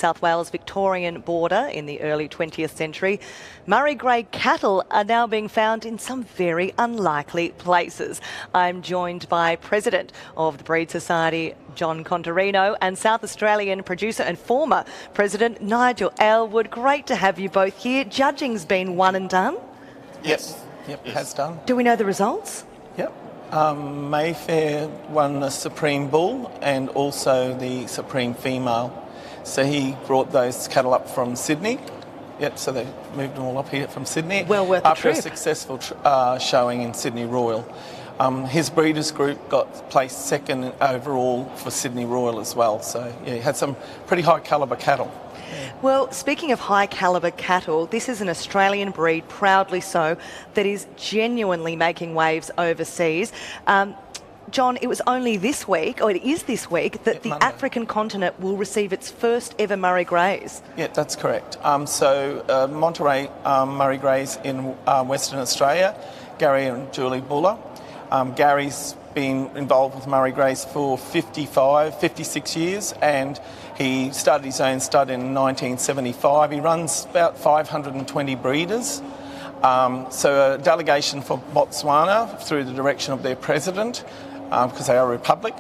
South Wales Victorian border in the early 20th century, Murray grey cattle are now being found in some very unlikely places. I'm joined by President of the Breed Society, John Contarino, and South Australian producer and former President Nigel Elwood. Great to have you both here. Judging's been one and done? Yes, has done. Do we know the results? Yep. Mayfair won the Supreme Bull and also the Supreme Female. So he brought those cattle up from Sydney. Yep, so they moved them all up here from Sydney. Well worth the trip. After a successful showing in Sydney Royal. His breeders group got placed second overall for Sydney Royal as well. So yeah, he had some pretty high calibre cattle. Well, speaking of high calibre cattle, this is an Australian breed, proudly so, that is genuinely making waves overseas. John, it was only this week, or it is this week, that the African continent will receive its first ever Murray Greys. Yeah, that's correct. Monterey Murray Greys in Western Australia, Gary and Julie Buller. Gary's been involved with Murray Greys for 56 years, and he started his own stud in 1975. He runs about 520 breeders. So a delegation for Botswana, through the direction of their president, because they are a republic,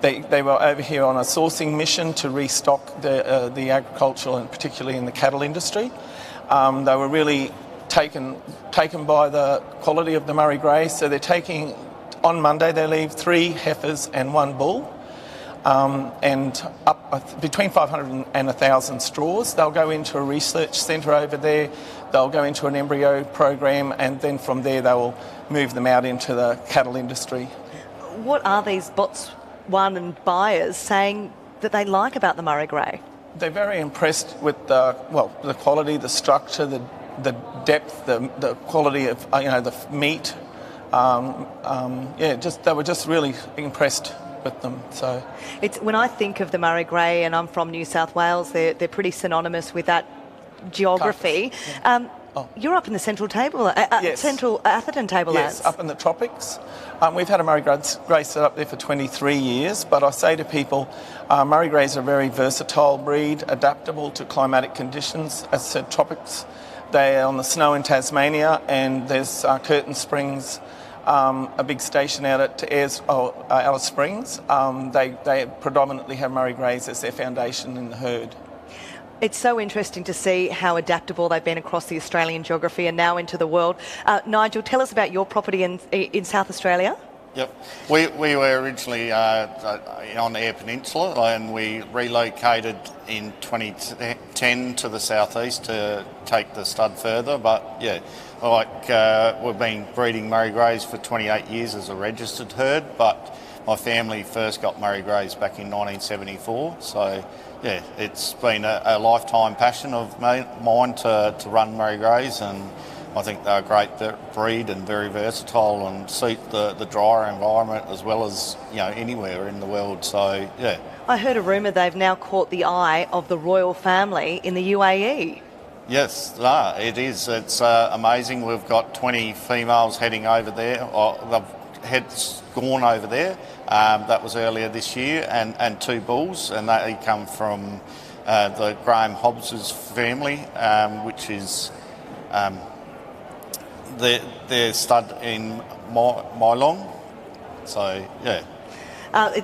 they were over here on a sourcing mission to restock the agricultural and particularly in the cattle industry. They were really taken by the quality of the Murray Grey. So they're taking, on Monday they leave 3 heifers and 1 bull, and up between 500 and 1,000 straws. They'll go into a research centre over there. They'll go into an embryo program, and then from there they will move them out into the cattle industry. What are these Botswanan buyers saying that they like about the Murray Grey? They're very impressed with the quality, the structure, the depth, the quality of the meat. They were just really impressed with them. So when I think of the Murray Grey, and I'm from New South Wales, they're pretty synonymous with that geography. Yeah. You're up in the Central Yes. Central Atherton Tablelands. Yes, up in the tropics. We've had a Murray Grey set up there for 23 years, but I say to people, Murray Greys are a very versatile breed, adaptable to climatic conditions. As I said, tropics. They're on the snow in Tasmania, and there's Curtin Springs, a big station out at Alice Springs. They predominantly have Murray Greys as their foundation in the herd. It's so interesting to see how adaptable they've been across the Australian geography and now into the world. Nigel, tell us about your property in South Australia. Yep. We were originally on the Eyre Peninsula, and we relocated in 2010 to the southeast to take the stud further. But yeah, we've been breeding Murray Greys for 28 years as a registered herd, but my family first got Murray Greys back in 1974. So yeah, it's been a lifetime passion of mine to run Murray Greys, and I think they're a great breed and very versatile and suit the drier environment as well as anywhere in the world. So yeah. I heard a rumour they've now caught the eye of the royal family in the UAE. Yes, it is. It's amazing. We've got 20 females heading over there. Heads gone over there. That was earlier this year, and 2 bulls, and they come from the Graham Hobbs's family, which is their stud in Mylong. So yeah.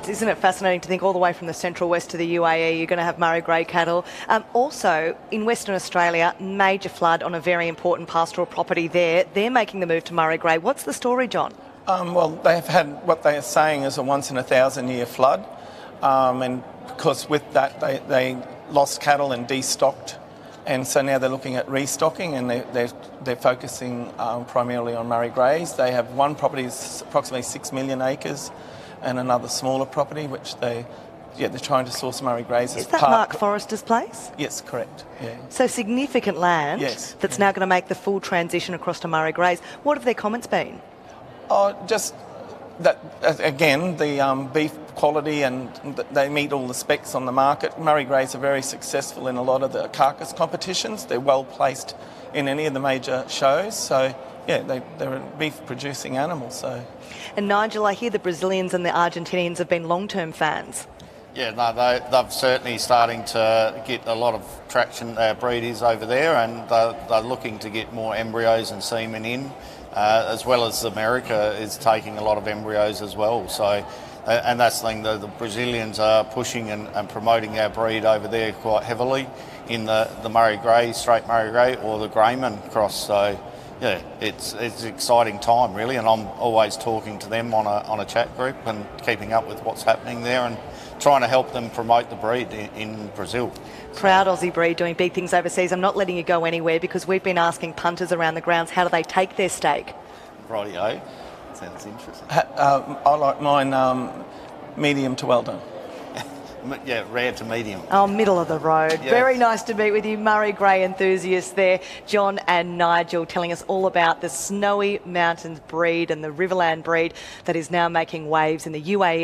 Isn't it fascinating to think all the way from the Central West to the UAE, you're going to have Murray Grey cattle. Also, in Western Australia, major flood on a very important pastoral property there. They're making the move to Murray Grey. What's the story, John? They have had what they are saying is a once in a 1,000-year flood, and because with that they lost cattle and destocked, and so now they're looking at restocking, and they're focusing primarily on Murray Greys. They have one property that's approximately 6 million acres, and another smaller property which they're trying to source Murray Greys. Is that Mark Forrester's place? Yes, correct. Yeah. So significant land. Yes. That's now going to make the full transition across to Murray Greys. What have their comments been? Just that, again, the beef quality, and they meet all the specs on the market. Murray Greys are very successful in a lot of the carcass competitions. They're well placed in any of the major shows. So, yeah, they're a beef-producing animal. So. And Nigel, I hear the Brazilians and the Argentinians have been long-term fans. Yeah, no, they've certainly starting to get a lot of traction, breed is over there, and they're looking to get more embryos and semen in, as well as America is taking a lot of embryos as well. So, and that's the thing, the Brazilians are pushing and promoting our breed over there quite heavily in the Murray Grey, straight Murray Grey, or the Greyman cross. So, yeah, it's an exciting time really, and I'm always talking to them on a chat group and keeping up with what's happening there and trying to help them promote the breed in Brazil. Proud Aussie breed doing big things overseas. I'm not letting you go anywhere because we've been asking punters around the grounds, how do they take their steak? Rightio. Sounds interesting. I like mine medium to well done. Yeah, rare to medium. Oh, middle of the road. Yes. Very nice to meet with you, Murray Grey enthusiasts there. John and Nigel telling us all about the Snowy Mountains breed and the Riverland breed that is now making waves in the UAE.